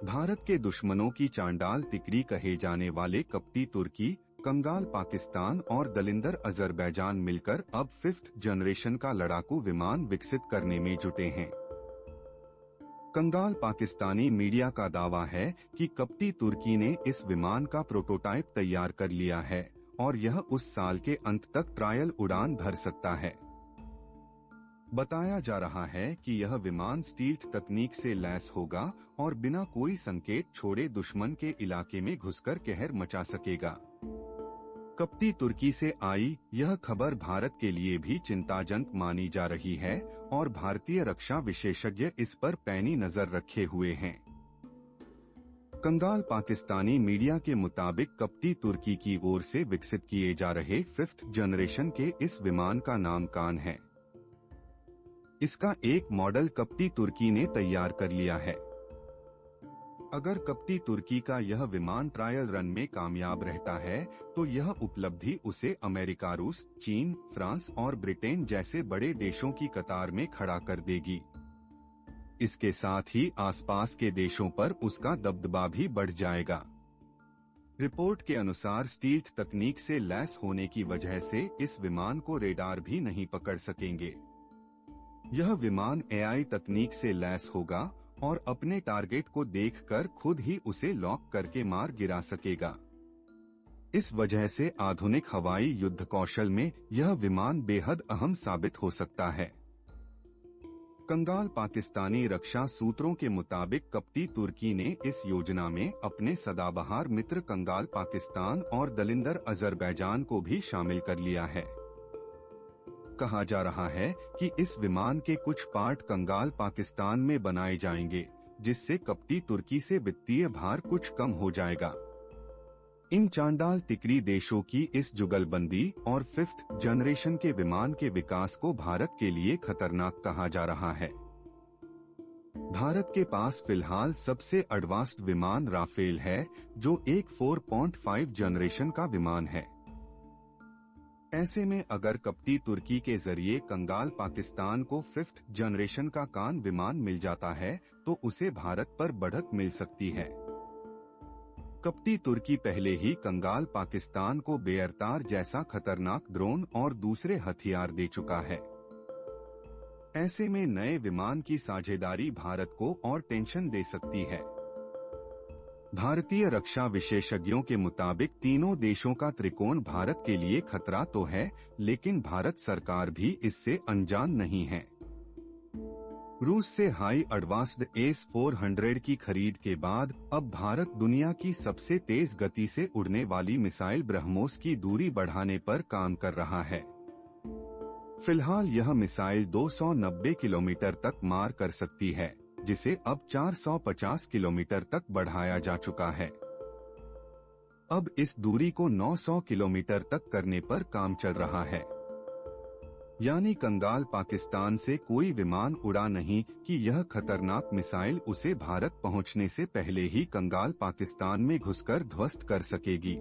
भारत के दुश्मनों की चांडाल तिकड़ी कहे जाने वाले कप्ती तुर्की, कंगाल पाकिस्तान और दलिंदर अजरबैजान मिलकर अब 5th जनरेशन का लड़ाकू विमान विकसित करने में जुटे हैं। कंगाल पाकिस्तानी मीडिया का दावा है कि कप्ती तुर्की ने इस विमान का प्रोटोटाइप तैयार कर लिया है और यह उस साल के अंत तक ट्रायल उड़ान भर सकता है। बताया जा रहा है कि यह विमान स्टील्थ तकनीक से लैस होगा और बिना कोई संकेत छोड़े दुश्मन के इलाके में घुसकर कहर मचा सकेगा। कप्ती तुर्की से आई यह खबर भारत के लिए भी चिंताजनक मानी जा रही है और भारतीय रक्षा विशेषज्ञ इस पर पैनी नजर रखे हुए हैं। कंगाल पाकिस्तानी मीडिया के मुताबिक कप्ती तुर्की की ओर से विकसित किए जा रहे 5th जनरेशन के इस विमान का नाम कान है। इसका एक मॉडल कप्ती तुर्की ने तैयार कर लिया है। अगर कप्ती तुर्की का यह विमान ट्रायल रन में कामयाब रहता है तो यह उपलब्धि उसे अमेरिका, रूस, चीन, फ्रांस और ब्रिटेन जैसे बड़े देशों की कतार में खड़ा कर देगी। इसके साथ ही आसपास के देशों पर उसका दबदबा भी बढ़ जाएगा। रिपोर्ट के अनुसार स्टील्थ तकनीक से लैस होने की वजह से इस विमान को रेडार भी नहीं पकड़ सकेंगे। यह विमान AI तकनीक से लैस होगा और अपने टारगेट को देखकर खुद ही उसे लॉक करके मार गिरा सकेगा। इस वजह से आधुनिक हवाई युद्ध कौशल में यह विमान बेहद अहम साबित हो सकता है। कंगाल पाकिस्तानी रक्षा सूत्रों के मुताबिक कप्ती तुर्की ने इस योजना में अपने सदाबहार मित्र कंगाल पाकिस्तान और दलिंदर अजरबैजान को भी शामिल कर लिया है। कहा जा रहा है कि इस विमान के कुछ पार्ट कंगाल पाकिस्तान में बनाए जाएंगे, जिससे कप्ती तुर्की से वित्तीय भार कुछ कम हो जाएगा। इन चांडाल तिकड़ी देशों की इस जुगलबंदी और 5th जनरेशन के विमान के विकास को भारत के लिए खतरनाक कहा जा रहा है। भारत के पास फिलहाल सबसे एडवांस्ड विमान राफेल है, जो एक 4.5 जनरेशन का विमान है। ऐसे में अगर कप्ती तुर्की के जरिए कंगाल पाकिस्तान को 5th जनरेशन का कान विमान मिल जाता है तो उसे भारत पर बढ़त मिल सकती है। कप्ती तुर्की पहले ही कंगाल पाकिस्तान को बेयरतार जैसा खतरनाक ड्रोन और दूसरे हथियार दे चुका है। ऐसे में नए विमान की साझेदारी भारत को और टेंशन दे सकती है। भारतीय रक्षा विशेषज्ञों के मुताबिक तीनों देशों का त्रिकोण भारत के लिए खतरा तो है, लेकिन भारत सरकार भी इससे अनजान नहीं है। रूस से हाई एडवांस्ड S-400 की खरीद के बाद अब भारत दुनिया की सबसे तेज गति से उड़ने वाली मिसाइल ब्रह्मोस की दूरी बढ़ाने पर काम कर रहा है। फिलहाल यह मिसाइल 290 किलोमीटर तक मार कर सकती है, जिसे अब 450 किलोमीटर तक बढ़ाया जा चुका है। अब इस दूरी को 900 किलोमीटर तक करने पर काम चल रहा है। यानी कंगाल पाकिस्तान से कोई विमान उड़ा नहीं कि यह खतरनाक मिसाइल उसे भारत पहुंचने से पहले ही कंगाल पाकिस्तान में घुसकर ध्वस्त कर सकेगी।